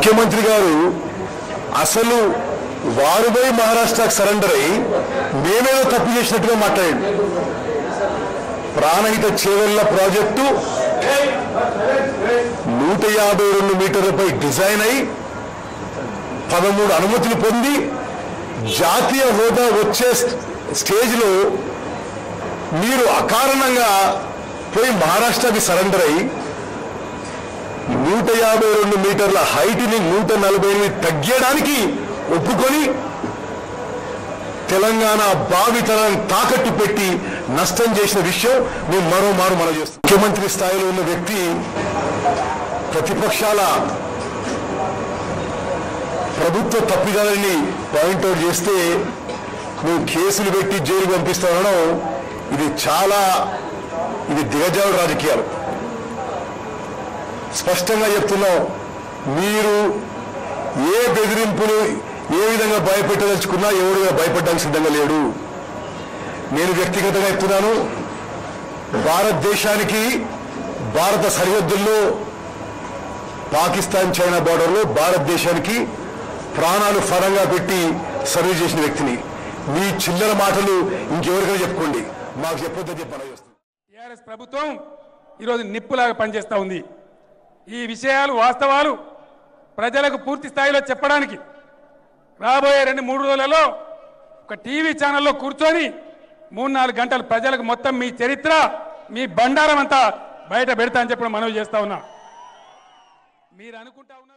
ముఖ్యమంత్రి గారు అసలు వారుపై మహారాష్ట్రకు సరెండర్ అయి మేమేదో తప్పు చేసినట్టుగా మాట్లాడండి. ప్రాణహిత చేవెళ్ల ప్రాజెక్టు 152 మీటర్లపై డిజైన్ అయి 13 అనుమతులు పొంది జాతీయ హోదా వచ్చే స్టేజ్లో మీరు అకారణంగా పోయి మహారాష్ట్రకి సరెండర్ అయి 152 మీటర్ల హైట్ని 148 తగ్గడానికి ఒప్పుకొని తెలంగాణ భావితరాన్ని తాకట్టు పెట్టి నష్టం చేసిన విషయం మేము మరోమారు మనం చేస్తాం. ముఖ్యమంత్రి స్థాయిలో ఉన్న వ్యక్తి ప్రతిపక్షాల ప్రభుత్వ తప్పిదాలని పాయింట్అవుట్ చేస్తే నువ్వు కేసులు పెట్టి జైలు పంపిస్తానడం ఇది దిగజారుడు రాజకీయాలు. స్పష్టంగా చెప్తున్నాం, మీరు ఏ బెదిరింపులు ఏ విధంగా భయపెట్టదలుచుకున్నా ఎవరుగా భయపడడానికి సిద్ధంగా లేడు. నేను వ్యక్తిగతంగా చెప్తున్నాను, భారతదేశానికి భారత సరిహద్దుల్లో పాకిస్తాన్ చైనా బార్డర్లో భారతదేశానికి ప్రాణాలు ఫలంగా పెట్టి సర్వీస్ చేసిన వ్యక్తిని. మీ చిల్లర మాటలు ఇంకెవరికైనా చెప్పుకోండి, మాకు చెప్పొద్దని చెప్పి మనం చేస్తాం. టీఆర్ఎస్ ప్రభుత్వం ఈరోజు నిప్పులాగా పనిచేస్తూ ఉంది. ఈ విషయాలు వాస్తవాలు ప్రజలకు పూర్తి స్థాయిలో చెప్పడానికి రాబోయే 2-3 రోజులలో ఒక టీవీ ఛానల్లో కూర్చొని 3-4 గంటలు ప్రజలకు మొత్తం మీ చరిత్ర మీ బండారం అంతా బయట పెడతా అని చెప్పి మనవి చేస్తా ఉన్నా. మీరు అనుకుంటా ఉన్నారు